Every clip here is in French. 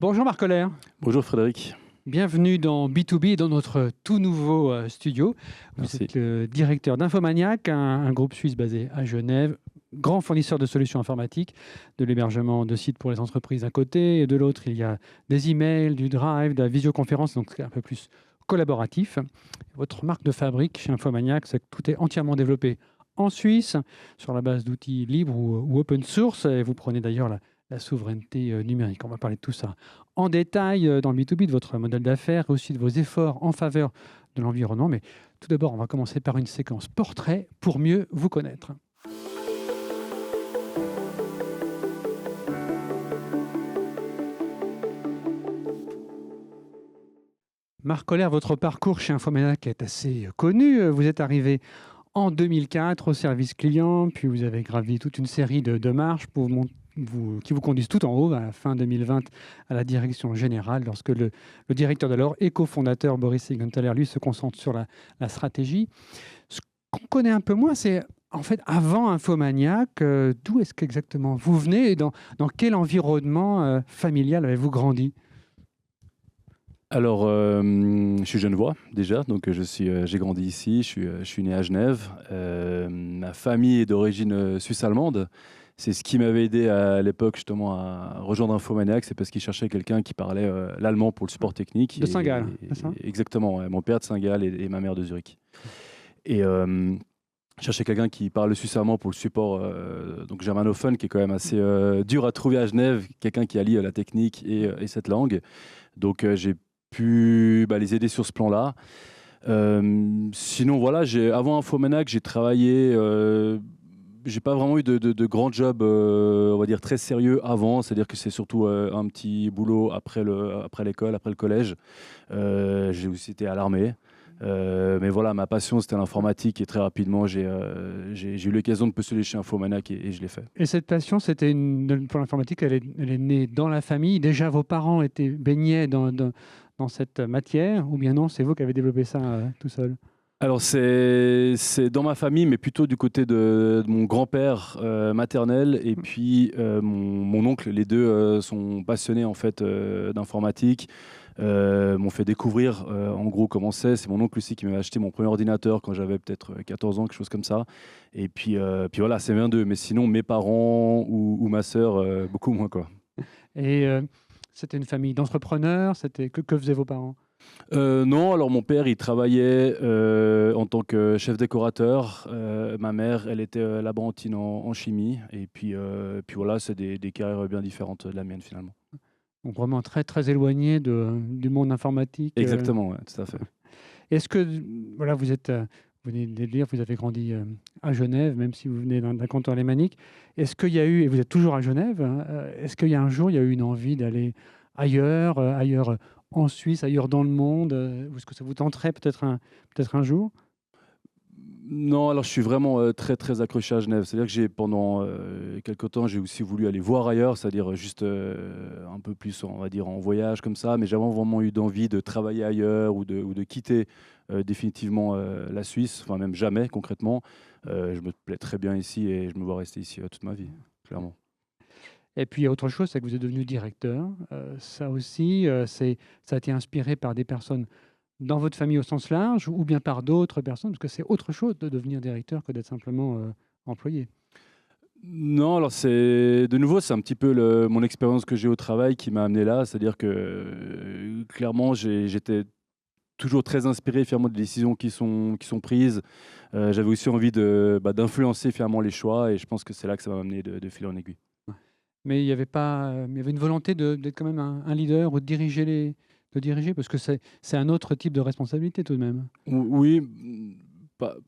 Bonjour Marc Koller, Bonjour Frédéric. bienvenue dans B2B, dans notre tout nouveau studio. Vous Merci. êtes le directeur d'Infomaniac, un groupe suisse basé à Genève, grand fournisseur de solutions informatiques, de l'hébergement de sites pour les entreprises d'un côté, et de l'autre il y a des emails, du Drive, de la visioconférence, donc c'est un peu plus collaboratif. Votre marque de fabrique chez Infomaniac, c'est que tout est entièrement développé en Suisse, sur la base d'outils libres ou open source, et vous prenez d'ailleurs la souveraineté numérique. On va parler de tout ça en détail dans le B2B, de votre modèle d'affaires et aussi de vos efforts en faveur de l'environnement. Mais tout d'abord, on va commencer par une séquence portrait pour mieux vous connaître. Marc Koller, votre parcours chez Infomaniac est assez connu. Vous êtes arrivé en 2004 au service client, puis vous avez gravi toute une série de marches pour qui vous conduisent tout en haut, à la fin 2020, à la direction générale, lorsque le directeur d'alors et cofondateur Boris Siegenthaler, lui, se concentre sur la stratégie. Ce qu'on connaît un peu moins, c'est en fait, avant Infomaniac, d'où est-ce qu'exactement vous venez et dans quel environnement familial avez-vous grandi? Alors, je suis genevois déjà, donc j'ai grandi ici, je suis né à Genève. Ma famille est d'origine suisse-allemande. C'est ce qui m'avait aidé à l'époque justement à rejoindre Infomaniac, c'est parce qu'ils cherchaient quelqu'un qui parlait l'allemand pour le support technique. De Saint-Gall, c'est ça? Exactement, ouais. Mon père de Saint-Gall et ma mère de Zurich. Et cherchais quelqu'un qui parle le suisse-allemand pour le support donc germanophone, qui est quand même assez dur à trouver à Genève, quelqu'un qui allie la technique et cette langue. Donc j'ai pu les aider sur ce plan-là. Sinon, voilà, avant Infomaniac, j'ai travaillé. J'ai pas vraiment eu de grands jobs, on va dire, très sérieux avant. C'est-à-dire que c'est surtout un petit boulot après l'école, après le collège. J'ai aussi été à l'armée. Mais voilà, ma passion, c'était l'informatique. Et très rapidement, j'ai eu l'occasion de postuler chez Infomaniac et je l'ai fait. Et cette passion, pour l'informatique, elle est née dans la famille. Déjà, vos parents baignaient dans cette matière, ou bien non, c'est vous qui avez développé ça tout seul? Alors, c'est dans ma famille, mais plutôt du côté de mon grand-père maternel et puis mon oncle. Les deux sont passionnés en fait d'informatique. M'ont fait découvrir en gros comment c'est. C'est mon oncle aussi qui m'avait acheté mon premier ordinateur quand j'avais peut-être 14 ans, quelque chose comme ça. Et puis voilà, c'est l'un d'eux. Mais sinon, mes parents ou ma sœur, beaucoup moins quoi. Et c'était une famille d'entrepreneurs. Que faisaient vos parents? Non, alors mon père, il travaillait en tant que chef décorateur. Ma mère, elle était laborantine en chimie. Et puis voilà, c'est des carrières bien différentes de la mienne finalement. Donc vraiment très, très éloigné du monde informatique. Exactement, ouais, tout à fait. Est-ce que, voilà, vous venez de le dire, vous avez grandi à Genève, même si vous venez d'un canton alémanique. Est-ce qu'il y a eu, et vous êtes toujours à Genève, hein, est-ce qu'il y a un jour, il y a eu une envie d'aller ailleurs en Suisse, ailleurs dans le monde? Est-ce que ça vous tenterait peut-être un jour? Non, alors je suis vraiment très très accroché à Genève. C'est-à-dire que pendant quelque temps, j'ai aussi voulu aller voir ailleurs, c'est-à-dire juste un peu plus, on va dire, en voyage comme ça. Mais j'avais vraiment eu d'envie de travailler ailleurs ou de quitter définitivement la Suisse, enfin même jamais concrètement. Je me plais très bien ici et je me vois rester ici toute ma vie, clairement. Et puis il y a autre chose, c'est que vous êtes devenu directeur. Ça aussi, ça a été inspiré par des personnes dans votre famille au sens large ou bien par d'autres personnes? Parce que c'est autre chose de devenir directeur que d'être simplement employé. Non, alors de nouveau, c'est un petit peu mon expérience que j'ai au travail qui m'a amené là. C'est-à-dire que clairement, j'étais toujours très inspiré finalement des décisions qui sont prises. J'avais aussi envie d'influencer finalement les choix et je pense que c'est là que ça m'a amené de fil en aiguille. Mais il y avait pas, il y avait une volonté d'être quand même un leader ou de diriger parce que c'est un autre type de responsabilité tout de même. Oui,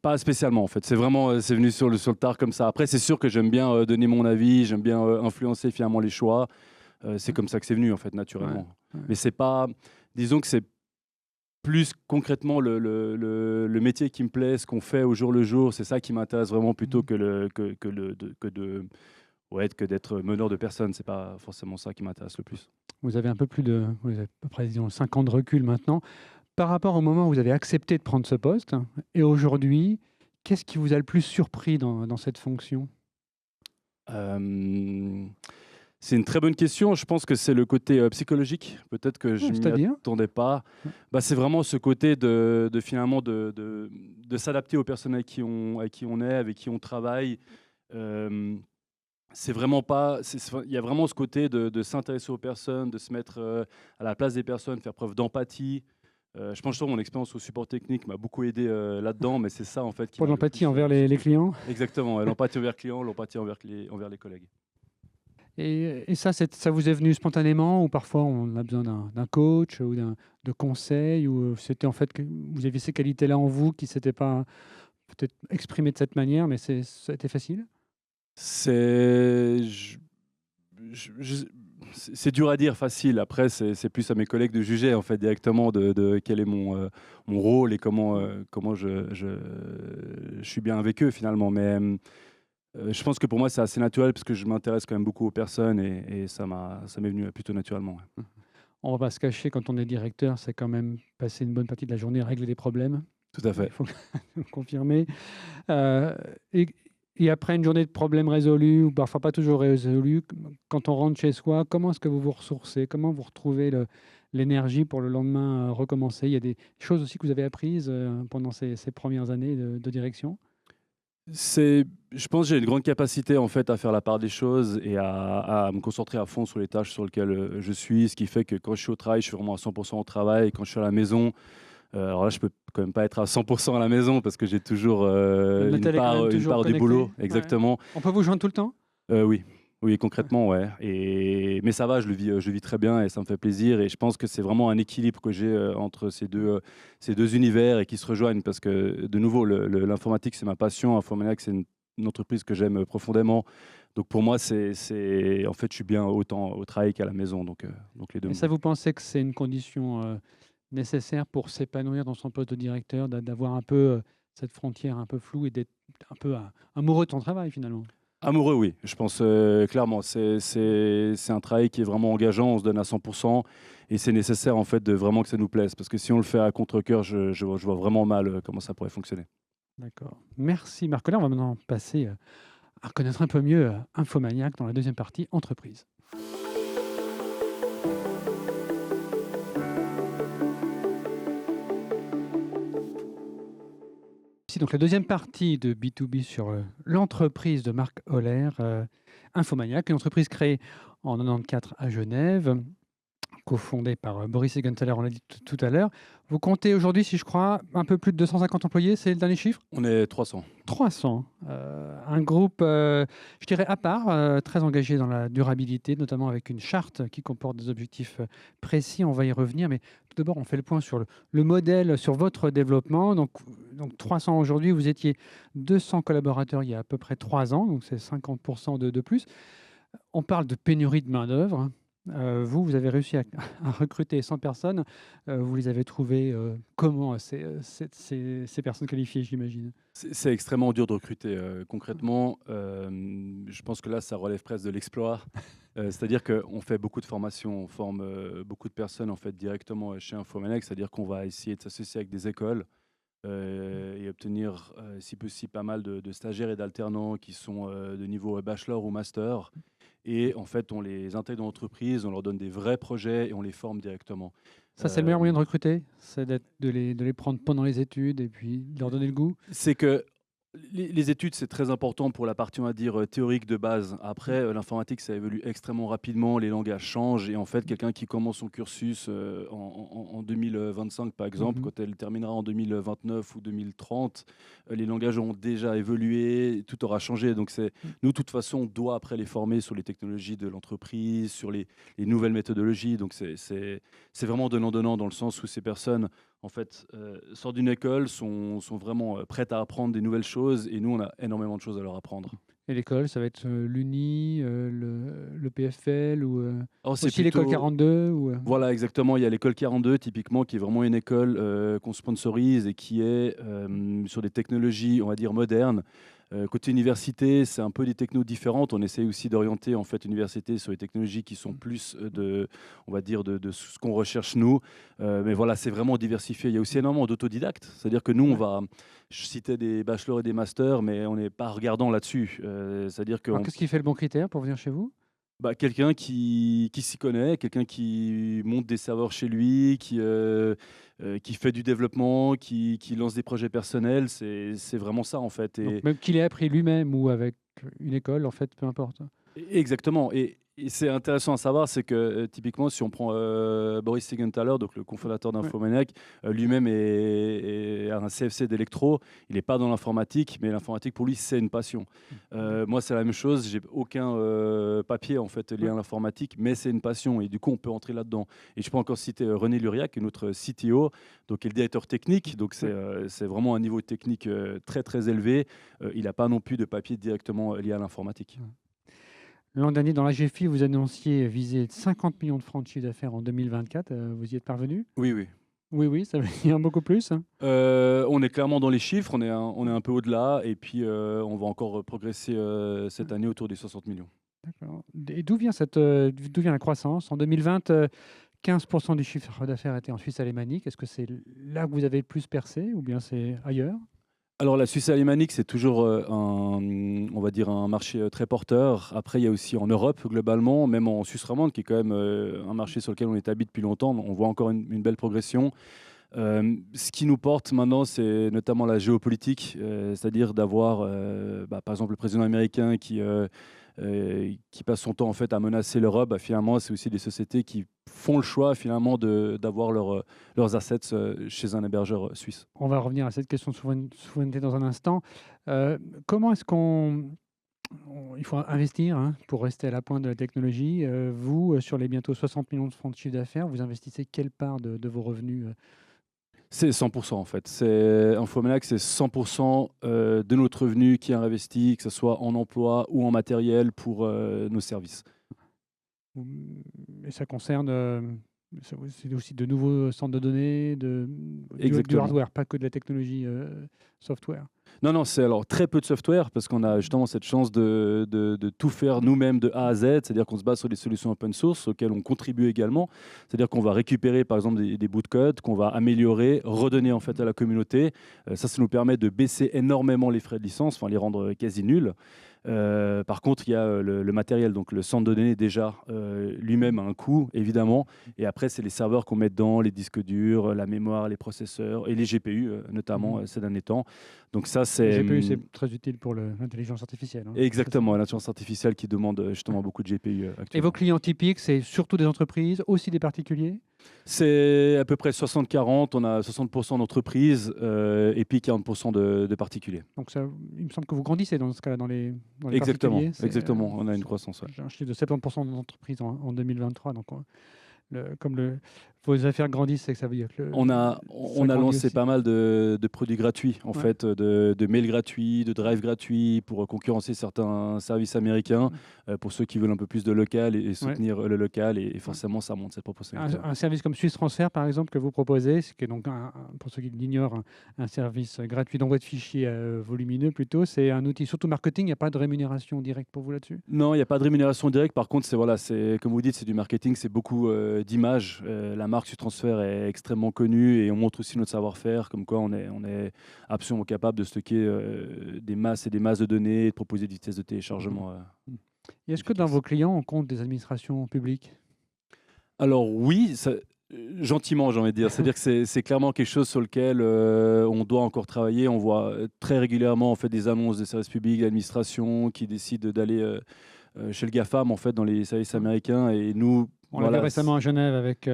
pas spécialement en fait. C'est vraiment c'est venu sur le tard comme ça. Après, c'est sûr que j'aime bien donner mon avis, j'aime bien influencer finalement les choix. C'est comme ça que c'est venu en fait naturellement. Ouais. Mais c'est pas, disons que c'est plus concrètement le métier qui me plaît, ce qu'on fait au jour le jour, c'est ça qui m'intéresse vraiment plutôt que d'être meneur de personnes. C'est pas forcément ça qui m'intéresse le plus. Vous avez vous avez à peu près disons 5 ans de recul maintenant. Par rapport au moment où vous avez accepté de prendre ce poste et aujourd'hui, qu'est-ce qui vous a le plus surpris dans cette fonction? Euh, C'est une très bonne question. Je pense que c'est le côté psychologique. Peut-être que je m'y C'est-à-dire? attendais pas. Bah, c'est vraiment ce côté finalement de s'adapter aux personnes avec qui on est, avec qui on travaille. Euh, c'est vraiment pas. Il y a vraiment ce côté de s'intéresser aux personnes, de se mettre à la place des personnes, faire preuve d'empathie. Je pense que mon expérience au support technique m'a beaucoup aidé là-dedans, mais c'est ça en fait qui Pour m'a le l'empathie plus envers les surpris. clients. Exactement, l'empathie envers le client, l'empathie envers les collègues. Et ça, ça vous est venu spontanément ou parfois on a besoin d'un coach ou de conseils ou c'était en fait que vous aviez ces qualités-là en vous qui ne s'étaient pas peut-être exprimées de cette manière, mais ça a été facile? C'est je c'est dur à dire, facile. Après, c'est plus à mes collègues de juger, en fait, directement de quel est mon rôle et comment je suis bien avec eux, finalement. Mais je pense que pour moi, c'est assez naturel parce que je m'intéresse quand même beaucoup aux personnes et ça m'est venu plutôt naturellement, ouais. On va pas se cacher, quand on est directeur, c'est quand même passer une bonne partie de la journée à régler des problèmes. Tout à Il fait. faut le confirmer. Heu et et après une journée de problèmes résolus ou parfois pas toujours résolus, quand on rentre chez soi, comment est-ce que vous vous ressourcez? Comment vous retrouvez l'énergie pour le lendemain, recommencer? Il y a des choses aussi que vous avez apprises, pendant ces 1res années de direction? C'est je pense que j'ai une grande capacité, en fait, à faire la part des choses et à me concentrer à fond sur les tâches sur lesquelles, je suis. Ce qui fait que quand je suis au travail, je suis vraiment à 100 au travail et quand je suis à la maison, alors là, je peux quand même pas être à 100 à la maison parce que j'ai toujours, Le tel est quand même une toujours part du connecté? boulot. Ouais. Exactement. On peut vous joindre tout le temps? Oui, oui, Ouais, concrètement, ouais. Mais ça va, je le vis très bien et ça me fait plaisir et je pense que c'est vraiment un équilibre que j'ai, entre ces 2 univers et qui se rejoignent parce que, de nouveau, l'informatique, c'est ma passion. Infomaniac, c'est une entreprise que j'aime profondément. Donc pour moi, en fait, je suis bien autant au travail qu'à la maison, donc les 2 et me ça, vont. vous pensez que c'est une condition, nécessaire pour s'épanouir dans son poste de directeur, d'avoir un peu, cette frontière un peu floue et d'être un peu amoureux de son travail finalement? Amoureux, oui, je pense, clairement. C'est un travail qui est vraiment engageant, on se donne à 100 et c'est nécessaire, en fait, de vraiment que ça nous plaise parce que si on le fait à contre-cœur, je vois vraiment mal, comment ça pourrait fonctionner. D'accord. Merci Marc-Olain. On va maintenant passer, à connaître un peu mieux, Infomaniac dans la deuxième partie entreprise. Ici donc la deuxième partie de B2B sur, l'entreprise de Marc Holler, Infomaniac, une entreprise créée en 94 à Genève, cofondée par, Boris Egenthaler, on l'a dit tout à l'heure. Vous comptez aujourd'hui, si je crois, un peu plus de 250 employés, c'est le dernier chiffre? On est 300. 300, un groupe, je dirais à part, très engagé dans la durabilité, notamment avec une charte qui comporte des objectifs, précis. On va y revenir, mais tout d'abord, on fait le point sur le modèle, sur votre développement. Donc 300 aujourd'hui, vous étiez 200 collaborateurs il y a à peu près 3 ans, donc c'est 50 de plus. On parle de pénurie de main-d'œuvre. Vous avez réussi à à recruter 100 personnes. Vous les avez trouvées, comment ces personnes qualifiées, j'imagine? C'est extrêmement dur de recruter, concrètement, je pense que là, ça relève presque de l'exploit. C'est-à-dire qu'on fait beaucoup de formations, on forme, beaucoup de personnes, en fait, directement, chez Infomaniac. C'est-à-dire qu'on va essayer de s'associer avec des écoles, et obtenir, si possible, pas mal de stagiaires et d'alternants qui sont, de niveau, bachelor ou master et en fait, on les intègre dans l'entreprise, on leur donne des vrais projets et on les forme directement. Ça, c'est le meilleur moyen de Hem recruter? C'est de les prendre pendant les études et puis de leur donner le goût? C'est que les études, c'est très important pour la partie, on va dire, théorique de base. Après, l'informatique, ça évolue extrêmement rapidement, les langages changent et en fait, quelqu'un qui commence son cursus, en 2025, par exemple, Mmh. quand elle terminera en 2029 ou 2030, les langages auront déjà évolué, tout aura changé. Donc Mmh. nous, de toute façon, on doit après les former sur les technologies de l'entreprise, sur les nouvelles méthodologies. Donc c'est vraiment donnant-donnant dans le sens où ces personnes en fait, sortent d'une école, sont vraiment, prêtes à apprendre des nouvelles choses et nous, on a énormément de choses à leur apprendre. Et l'école, ça va être, l'Uni, le PFL ou, Alors c'est aussi l'école plutôt 42 ou, voilà, exactement, il y a l'école 42 typiquement qui est vraiment une école, qu'on sponsorise et qui est, sur des technologies, on va dire modernes. Côté université, c'est un peu des technos différentes. On essaye aussi d'orienter en fait l'université sur les technologies qui sont plus, on va dire de ce qu'on recherche nous. Mais voilà, c'est vraiment diversifié. Il y a aussi énormément d'autodidactes. C'est-à-dire que nous, Ouais. je citais des bachelors et des masters, mais on n'est pas regardant là-dessus. C'est-à-dire Alors qu'on qu'est-ce qui fait le bon critère pour venir chez vous? Bah, quelqu'un qui s'y connaît, quelqu'un qui monte des serveurs chez lui, qui fait du développement, qui lance des projets personnels, c'est vraiment ça, en fait. Donc même qu'il ait appris lui-même ou avec une école, en fait, peu importe. Exactement. Et c'est intéressant à savoir, c'est que typiquement, si on prend Boris Siegenthaler, donc le cofondateur Ouais. d'Infomaniac, lui-même est un CFC d'électro. Il n'est pas dans l'informatique, mais l'informatique pour lui, c'est une passion. Moi, c'est la même chose. J'ai aucun papier en fait lié Ouais. à l'informatique, mais c'est une passion. Et du coup, on peut entrer là-dedans. Et je peux encore citer René Luriac, notre CTO, donc qui est le directeur technique. Donc c'est vraiment un niveau technique très très élevé. Il n'a pas non plus de papier directement lié à l'informatique. Ouais. L'an dernier, dans la GFI, vous annonciez viser 50 millions de francs de chiffre d'affaires en 2024. Vous y êtes parvenu? Oui, oui. Oui, oui, ça veut dire beaucoup plus, hein. On est clairement dans les chiffres, on est un peu au-delà et puis on va encore progresser cette année autour des 60 millions. D'accord. Et d'où vient la croissance? En 2020, 15% du chiffre d'affaires était en Suisse alémanique. Est-ce que c'est là que vous avez le plus percé ou bien c'est ailleurs? Alors la Suisse alémanique, c'est toujours on va dire un marché très porteur. Après, il y a aussi en Europe globalement, même en Suisse romande, qui est quand même un marché sur lequel on est établi depuis longtemps. On voit encore une belle progression. Ce qui nous porte maintenant, c'est notamment la géopolitique, c'est-à-dire d'avoir, par exemple, le président américain qui passe son temps en fait à menacer l'Europe. Bah, finalement, c'est aussi des sociétés qui font le choix finalement d'avoir leurs assets chez un hébergeur suisse. On va revenir à cette question de souveraineté dans un instant. Euh, Comment est-ce il faut investir, hein, pour rester à la pointe de la technologie? Vous, sur les bientôt 60 millions de francs de chiffre d'affaires, vous investissez quelle part de vos revenus? C'est 100% en fait. C'est Infomaniac, c'est 100% de notre revenu qui est investi, que ce soit en emploi ou en matériel pour nos services. Et ça concerne, c'est aussi de nouveaux centres de données, du Exactement. hardware, pas que de la technologie software. Non, non, c'est alors très peu de software parce qu'on a justement cette chance de tout faire nous-mêmes de A à Z, c'est-à-dire qu'on se base sur des solutions open source auxquelles on contribue également. C'est-à-dire qu'on va récupérer par exemple des bouts de code qu'on va améliorer, redonner en fait à la communauté. Ça nous permet de baisser énormément les frais de licence, enfin les rendre quasi nuls. Par contre, il y a le matériel, donc le centre de données déjà lui-même a un coût évidemment, et après c'est les serveurs qu'on met dedans, les disques durs, la mémoire, les processeurs et les GPU notamment Mhm. ces derniers temps. Donc ça Les c'est GPU, c'est très utile pour l'intelligence artificielle, hein. Ça, exactement l'intelligence artificielle qui demande ouais. justement beaucoup de GPU Et vos actuellement. clients typiques, c'est surtout des entreprises, aussi des particuliers? C'est à peu près 60-40, on a 60% d'entreprises et puis 40% de particuliers. Donc ça, il me semble que vous grandissez dans ce cas-là, dans les Exactement, particuliers. exactement, on a une croissance. Ouais. J'ai un chiffre de 70% d'entreprises en 2023. Donc, vos affaires grandissent, c'est que ça veut dire que ça On a grandit lancé aussi. pas mal de produits gratuits, en Ouais. fait, de mails gratuits, de drives gratuits pour concurrencer certains services américains, pour ceux qui veulent un peu plus de local et Ouais. soutenir le local. Et Ouais. forcément, ça monte cette proportionnalité-là. Un service comme Suisse Transfert, par exemple, que vous proposez, ce qui est donc, pour ceux qui l'ignorent, un service gratuit d'envoi de fichiers volumineux plutôt, c'est un outil surtout marketing, il n'y a pas de rémunération directe pour vous là-dessus? Non, il n'y a pas de rémunération directe. Par contre, voilà, comme vous dites, c'est du marketing, c'est beaucoup d'images. La marque Transfert est extrêmement connue et on montre aussi notre savoir-faire, comme quoi on est absolument capable de stocker des masses et des masses de données et de proposer des vitesses de téléchargement Et est-ce que dans efficaces. vos clients, on compte des administrations publiques? Alors oui, gentiment, j'ai envie de dire. C'est-à-dire que c'est clairement quelque chose sur lequel on doit encore travailler. On voit très régulièrement en fait, des annonces des services publics, d'administration qui décident d'aller chez le GAFAM en fait, dans les services Ouais. américains. Et nous, On l'a vu voilà, récemment à Genève avec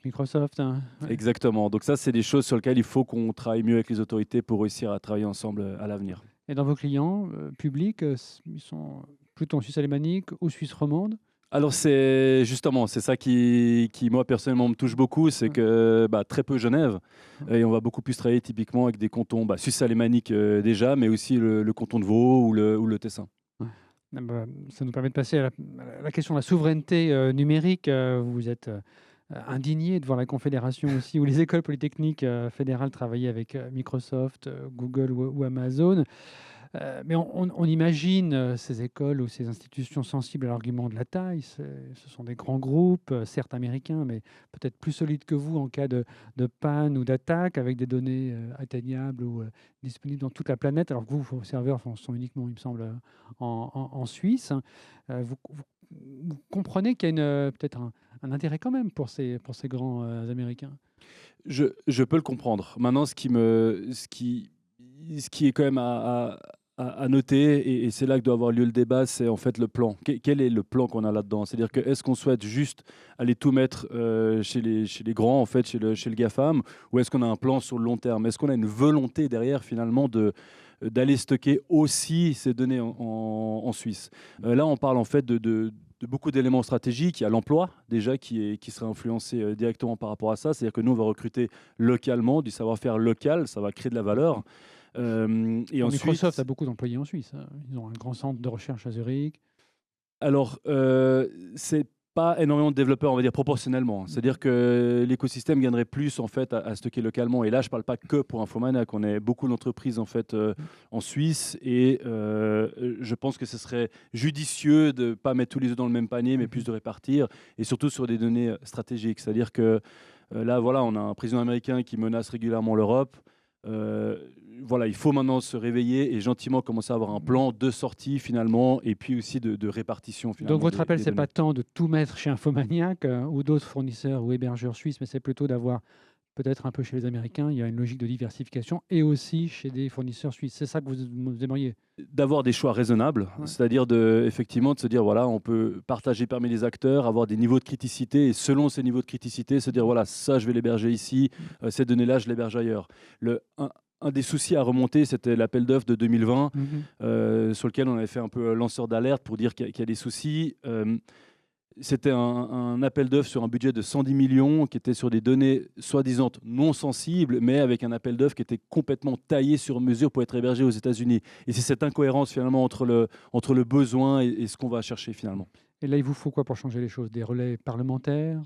Microsoft, hein. Ouais. exactement. Donc ça, c'est des choses sur lesquelles il faut qu'on travaille mieux avec les autorités pour réussir à travailler ensemble à l'avenir. Et dans vos clients publics, ils sont plutôt en Suisse alémanique ou Suisse romande? Alors c'est justement, c'est ça qui moi personnellement me touche beaucoup, c'est Ouais. que très peu Genève, Ouais. et on va beaucoup plus travailler typiquement avec des cantons suisse alémanique déjà, mais aussi le canton de Vaud ou le Tessin. Ouais. Ah bah, ça nous permet de passer à la question de la souveraineté numérique. Vous êtes indigné de voir la Confédération aussi, où les écoles polytechniques fédérales travaillaient avec Microsoft, Google ou Amazon. Mais on imagine ces écoles ou ces institutions sensibles à l'argument de la taille. Ce sont des grands groupes, certes américains, mais peut-être plus solides que vous en cas de panne ou d'attaque, avec des données atteignables ou disponibles dans toute la planète, alors que vous, vos serveurs sont uniquement, il me semble, en Suisse. vous comprenez qu'il y a peut-être un intérêt quand même pour ces grands Américains. Je peux le comprendre. Maintenant, ce qui est quand même à noter, et c'est là que doit avoir lieu le débat, c'est en fait le plan. Quel est le plan qu'on a là-dedans? C'est-à-dire que est-ce qu'on souhaite juste aller tout mettre chez les grands, en fait, chez le GAFAM, ou est-ce qu'on a un plan sur le long terme? Est-ce qu'on a une volonté derrière, finalement, d'aller stocker aussi ces données en Suisse? Là, on parle en fait de beaucoup d'éléments stratégiques. Il y a l'emploi, déjà, qui serait influencé directement par rapport à ça. C'est-à-dire que nous, on va recruter localement, du savoir-faire local, ça va créer de la valeur. Et ensuite, Microsoft a beaucoup d'employés en Suisse, hein. Ils ont un grand centre de recherche à Zurich. alors, c'est pas énormément de développeurs, on va dire proportionnellement. C'est-à-dire que l'écosystème gagnerait plus en fait à stocker localement. Et là, je parle pas que pour Infomaniac. On est beaucoup d'entreprises en fait en Suisse, et je pense que ce serait judicieux de pas mettre tous les œufs dans le même panier, mais plus de répartir, et surtout sur des données stratégiques. C'est-à-dire que là, voilà, on a un président américain qui menace régulièrement l'Europe. Voilà, il faut maintenant se réveiller et gentiment commencer à avoir un plan de sortie finalement, et puis aussi de répartition finalement. Donc votre appel, des c'est pas données. tant de tout mettre chez Infomaniac ou d'autres fournisseurs ou hébergeurs suisses, mais c'est plutôt d'avoir peut-être un peu chez les Américains, il y a une logique de diversification, et aussi chez des fournisseurs suisses. C'est ça que vous aimeriez? D'avoir des choix raisonnables, Ouais. c'est-à-dire effectivement de se dire voilà, on peut partager parmi les acteurs, avoir des niveaux de criticité, et selon ces niveaux de criticité, se dire voilà, ça je vais l'héberger ici, ces données-là je l'héberge ailleurs. Un des soucis à remonter, c'était l'appel d'offres de 2020, sur lequel on avait fait un peu lanceur d'alerte pour dire qu'il y a des soucis. C'était un appel d'offres sur un budget de 110 millions qui était sur des données soi-disant non sensibles, mais avec un appel d'offres qui était complètement taillé sur mesure pour être hébergé aux États-Unis. Et c'est cette incohérence finalement entre le besoin et ce qu'on va chercher finalement. Et là, il vous faut quoi pour changer les choses? Des relais parlementaires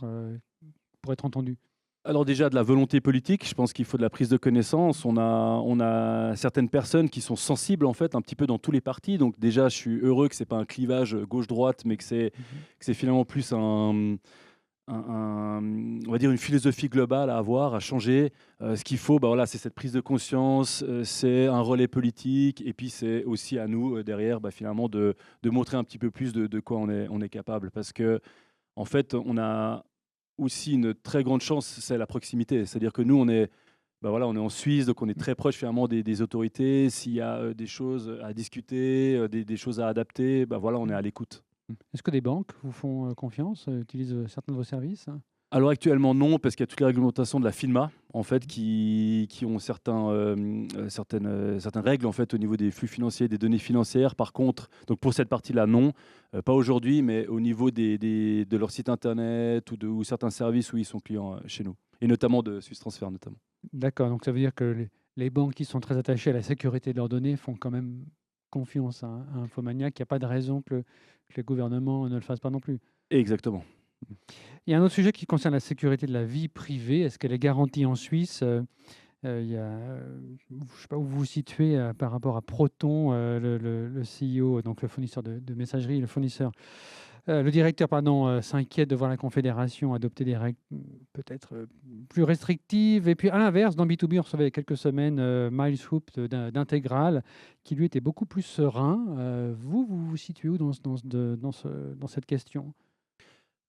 pour être entendu? Alors déjà de la volonté politique, je pense qu'il faut de la prise de connaissance. On a certaines personnes qui sont sensibles en fait un petit peu dans tous les partis. Donc déjà, je suis heureux que c'est pas un clivage gauche-droite, mais que c'est finalement plus on va dire une philosophie globale à avoir, à changer. Ce qu'il faut, bah voilà, c'est cette prise de conscience, c'est un relais politique, et puis c'est aussi à nous derrière, bah, finalement, de montrer un petit peu plus de quoi on est capable. Parce que en fait, on a aussi une très grande chance, c'est la proximité. C'est-à-dire que nous, bah voilà, on est en Suisse, donc on est très proche finalement des autorités. S'il y a des choses à discuter, des choses à adapter, bah voilà, on est à l'écoute. Est-ce que des banques vous font confiance, utilisent certains de vos services? Alors actuellement non, parce qu'il y a toutes les réglementations de la FINMA en fait qui ont certaines règles en fait au niveau des flux financiers, des données financières. Par contre, donc pour cette partie-là non, pas aujourd'hui, mais au niveau de leur site internet ou certains services où ils sont clients chez nous, et notamment de Swiss Transfer notamment. D'accord, donc ça veut dire que les banques qui sont très attachées à la sécurité de leurs données font quand même confiance à Infomaniac. Il n'y a pas de raison que les gouvernements ne le fassent pas non plus. Exactement. Il y a un autre sujet qui concerne la sécurité de la vie privée. Est-ce qu'elle est garantie en Suisse? Il y a, je ne sais pas où vous vous situez par rapport à Proton, le CEO, donc le fournisseur de messagerie, le directeur, pardon, s'inquiète de voir la Confédération adopter des règles peut-être plus restrictives. Et puis, à l'inverse, dans B2B, on recevait il y a quelques semaines Miles Hoop d'Intégral, qui lui était beaucoup plus serein. Vous vous situez où dans cette question?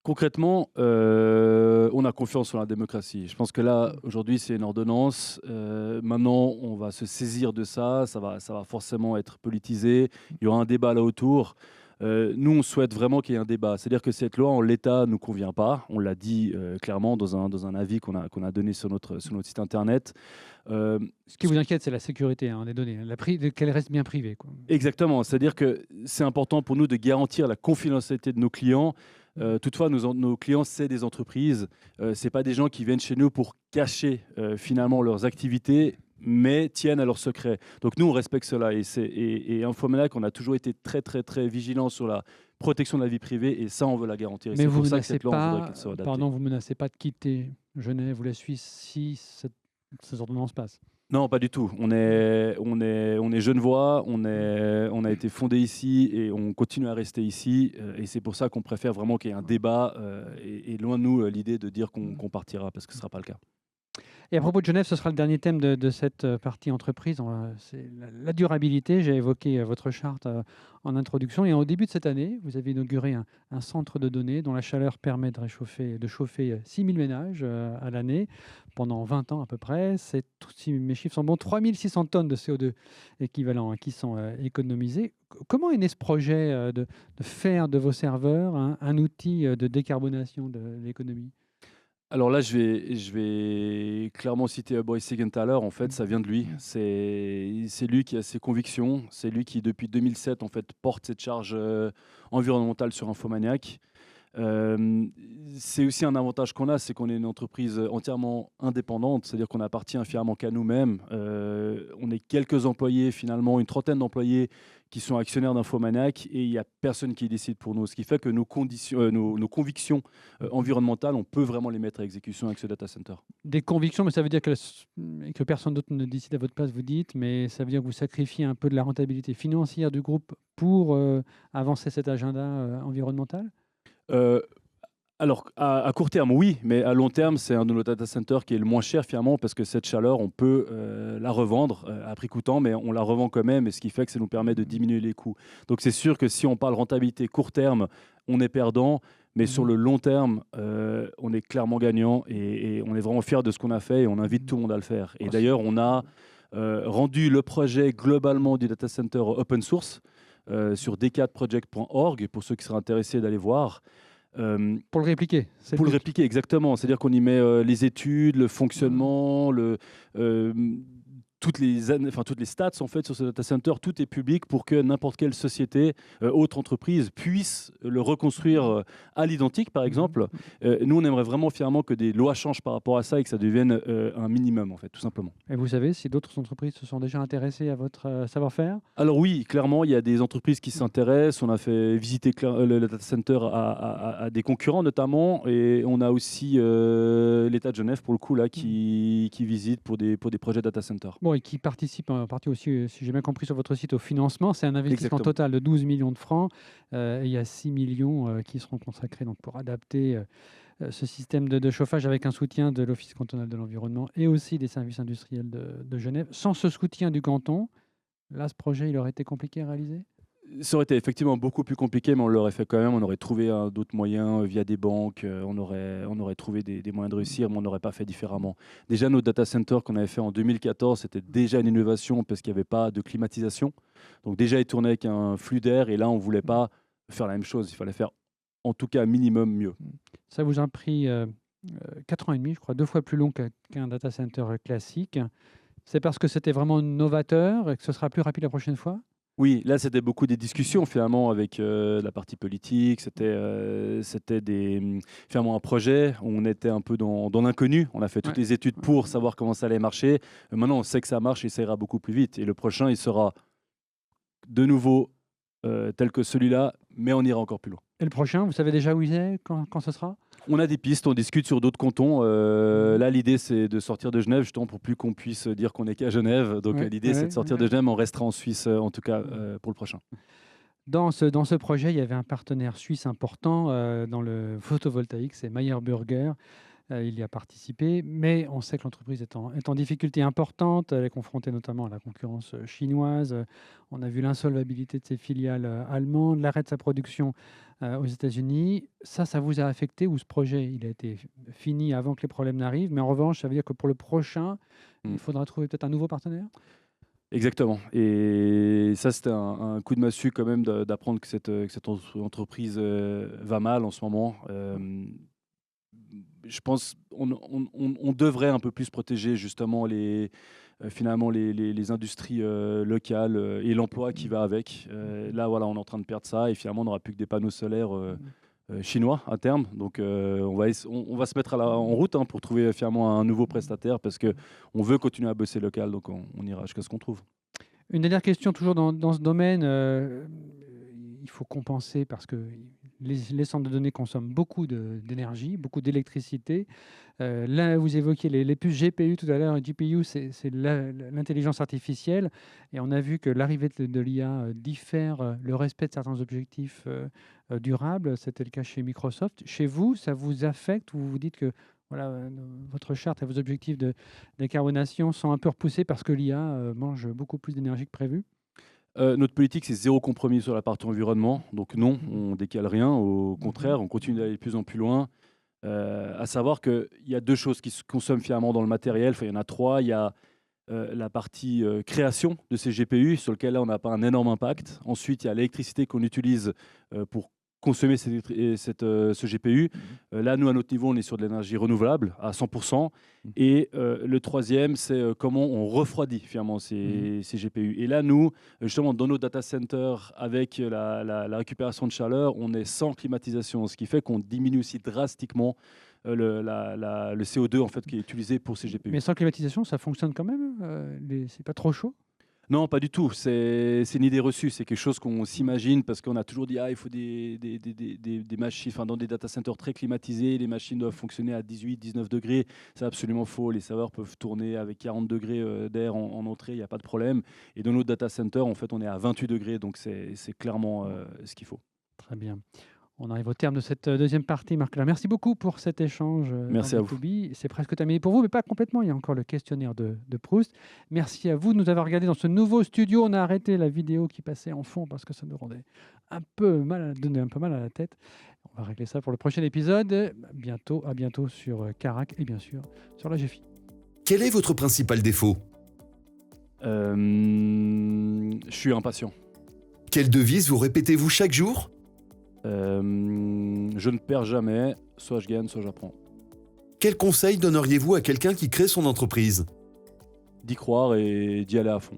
Concrètement, on a confiance en la démocratie. Je pense que là, aujourd'hui, c'est une ordonnance. Maintenant, on va se saisir de ça. Ça va forcément être politisé. Il y aura un débat là autour. Nous, on souhaite vraiment qu'il y ait un débat. C'est-à-dire que cette loi, en l'état, ne nous convient pas. On l'a dit clairement dans un avis qu'on a donné sur notre site internet. Ce qui vous inquiète, c'est la sécurité des données, qu'elles restent bien privées, quoi. Exactement. C'est-à-dire que c'est important pour nous de garantir la confidentialité de nos clients. Toutefois, nos clients, c'est des entreprises. Ce n'est pas des gens qui viennent chez nous pour cacher finalement leurs activités, mais tiennent à leurs secrets. Donc nous, on respecte cela. Et Infomaniac, on a toujours été très, très, très vigilants sur la protection de la vie privée, et ça, on veut la garantir. Et Mais c'est vous pour ça que menacez cette loi, on voudrait pas, qu'elle soit adaptée. pardon, vous menacez pas de quitter Genève ou la Suisse si ces ordonnances passent? Non, pas du tout. On est genevois, on a été fondé ici et on continue à rester ici. Et c'est pour ça qu'on préfère vraiment qu'il y ait un débat. Et loin de nous l'idée de dire qu'on partira, parce que ce ne sera pas le cas. Et à propos de Genève, ce sera le dernier thème de cette partie entreprise. C'est la durabilité. J'ai évoqué votre charte en introduction. Et au début de cette année, vous avez inauguré un centre de données dont la chaleur permet de chauffer 6 000 ménages à l'année pendant 20 ans à peu près. Si mes chiffres sont bons, 3 600 tonnes de CO2 équivalent qui sont économisées. Comment est né ce projet de faire de vos serveurs un outil de décarbonation de l'économie? Alors là, je vais clairement citer Boris Siegenthaler. En fait, ça vient de lui. C'est lui qui a ses convictions. C'est lui qui, depuis 2007, en fait, porte cette charge environnementale sur Infomaniac. Euh, c'est aussi un avantage qu'on a, c'est qu'on est une entreprise entièrement indépendante, c'est-à-dire qu'on appartient finalement qu'à nous-mêmes. On est quelques employés, finalement, une trentaine d'employés qui sont actionnaires d'Infomaniac, et il n'y a personne qui décide pour nous. Ce qui fait que nos convictions environnementales, on peut vraiment les mettre à exécution avec ce data center. Des convictions, mais ça veut dire que personne d'autre ne décide à votre place, vous dites, mais ça veut dire que vous sacrifiez un peu de la rentabilité financière du groupe pour avancer cet agenda environnemental? Euh, alors, à court terme, oui, mais à long terme, c'est un de nos data centers qui est le moins cher finalement, parce que cette chaleur, on peut la revendre à prix coûtant, mais on la revend quand même, et ce qui fait que ça nous permet de diminuer les coûts. Donc c'est sûr que si on parle rentabilité court terme, on est perdant, mais sur le long terme, on est clairement gagnant, et on est vraiment fiers de ce qu'on a fait, et on invite tout le monde à le faire. Et d'ailleurs, on a rendu le projet globalement du data center open source sur d4project.org, pour ceux qui seraient intéressés d'aller voir. Pour le répliquer, c'est Pour le le but. répliquer, exactement. C'est-à-dire qu'on y met les études, le fonctionnement, euh, toutes les stats en fait sur ce data center. Tout est public pour que n'importe quelle société, autre entreprise, puisse le reconstruire à l'identique, par exemple. Nous, on aimerait vraiment fièrement que des lois changent par rapport à ça, et que ça devienne un minimum, en fait, tout simplement. Et vous savez si d'autres entreprises se sont déjà intéressées à votre savoir-faire? Alors oui, clairement, il y a des entreprises qui s'intéressent. On a fait visiter le data center à des concurrents notamment, et on a aussi l'État de Genève pour le coup là qui visite pour des projets data center. Bon, et qui participe en partie aussi, si j'ai bien compris sur votre site, au financement. C'est un investissement Exactement. total de 12 millions de francs. Et il y a 6 millions qui seront consacrés donc, pour adapter ce système de chauffage avec un soutien de l'Office cantonal de l'environnement et aussi des services industriels de Genève. Sans ce soutien du canton, là, ce projet, il aurait été compliqué à réaliser? Ça aurait été effectivement beaucoup plus compliqué, mais on l'aurait fait quand même. On aurait trouvé d'autres moyens via des banques. On aurait trouvé des moyens de réussir, mais on n'aurait pas fait différemment. Déjà, nos data centers qu'on avait fait en 2014, c'était déjà une innovation parce qu'il n'y avait pas de climatisation. Donc déjà, ils tournaient avec un flux d'air, et là, on ne voulait pas faire la même chose. Il fallait faire en tout cas minimum mieux. Ça vous a pris 4 ans et demi, je crois, 2 fois plus long qu'un data center classique. C'est parce que c'était vraiment novateur et que ce sera plus rapide la prochaine fois? Oui, là, c'était beaucoup des discussions finalement avec la partie politique. C'était finalement un projet où on était un peu dans l'inconnu. On a fait toutes Ouais. les études pour savoir comment ça allait marcher. Maintenant, on sait que ça marche, et ça ira beaucoup plus vite. Et le prochain, il sera de nouveau tel que celui-là, mais on ira encore plus loin. Et le prochain, vous savez déjà où il est, quand ce sera? On a des pistes, on discute sur d'autres cantons. Là, l'idée, c'est de sortir de Genève, justement, pour plus qu'on puisse dire qu'on n'est qu'à Genève. Donc, Ouais, l'idée, c'est ouais, de sortir ouais. de Genève, mais on restera en Suisse, en tout cas, pour le prochain. Dans ce projet, il y avait un partenaire suisse important dans le photovoltaïque, c'est Meyer Burger. Il y a participé, mais on sait que l'entreprise est en difficulté importante. Elle est confrontée notamment à la concurrence chinoise. On a vu l'insolvabilité de ses filiales allemandes, l'arrêt de sa production aux États-Unis. Ça vous a affecté, ou ce projet, il a été fini avant que les problèmes n'arrivent? Mais en revanche, ça veut dire que pour le prochain, il Mm. faudra trouver peut-être un nouveau partenaire? Exactement. Et ça, c'était un coup de massue quand même d'apprendre que cette entreprise va mal en ce moment. Je pense on devrait un peu plus protéger justement finalement les industries locales et l'emploi qui va avec. Là, voilà, on est en train de perdre ça, et finalement, on n'aura plus que des panneaux solaires chinois à terme. Donc, on va se mettre en route pour trouver finalement un nouveau prestataire, parce que on veut continuer à bosser local. Donc, on ira jusqu'à ce qu'on trouve. Une dernière question, toujours dans ce domaine. Il faut compenser parce que les centres de données consomment beaucoup d'énergie, beaucoup d'électricité. Là, vous évoquiez les puces GPU tout à l'heure. GPU, c'est l'intelligence artificielle. Et on a vu que l'arrivée de l'IA diffère le respect de certains objectifs durables. C'était le cas chez Microsoft. Chez vous, ça vous affecte, ou vous vous dites que voilà, votre charte et vos objectifs de décarbonation sont un peu repoussés parce que l'IA mange beaucoup plus d'énergie que prévu? Notre politique, c'est zéro compromis sur la partie environnement. Donc non, on décale rien. Au contraire, on continue d'aller de plus en plus loin. À savoir qu'il y a deux choses qui se consomment finalement dans le matériel. Enfin, il y en a trois. Il y a la partie création de ces GPU, sur lequel là, on n'a pas un énorme impact. Ensuite, il y a l'électricité qu'on utilise pour consommer ce GPU. Là, nous, à notre niveau, on est sur de l'énergie renouvelable à 100%. Et le troisième, c'est comment on refroidit finalement ces GPU. Et là, nous, justement, dans nos data centers, avec la récupération de chaleur, on est sans climatisation, ce qui fait qu'on diminue aussi drastiquement le CO2 en fait, qui est utilisé pour ces GPU. Mais sans climatisation, ça fonctionne quand même? C'est pas trop chaud? Non, pas du tout. C'est une idée reçue. C'est quelque chose qu'on s'imagine parce qu'on a toujours dit il faut des machines, enfin, dans des data centers très climatisés, les machines doivent fonctionner à 18, 19 degrés. C'est absolument faux. Les serveurs peuvent tourner avec 40 degrés d'air en entrée, il n'y a pas de problème. Et dans nos data centers, en fait, on est à 28 degrés. Donc, c'est clairement ce qu'il faut. Très bien. On arrive au terme de cette deuxième partie, Marc-Alain. Merci beaucoup pour cet échange. Merci à vous. B2B. C'est presque terminé pour vous, mais pas complètement. Il y a encore le questionnaire de Proust. Merci à vous de nous avoir regardés dans ce nouveau studio. On a arrêté la vidéo qui passait en fond parce que ça nous rendait donnait un peu mal à la tête. On va régler ça pour le prochain épisode. À bientôt sur Carac et bien sûr sur la GFI. Quel est votre principal défaut? Je suis impatient. Quelle devise vous répétez-vous chaque jour? Je ne perds jamais, soit je gagne, soit j'apprends. Quel conseil donneriez-vous à quelqu'un qui crée son entreprise? D'y croire et d'y aller à fond.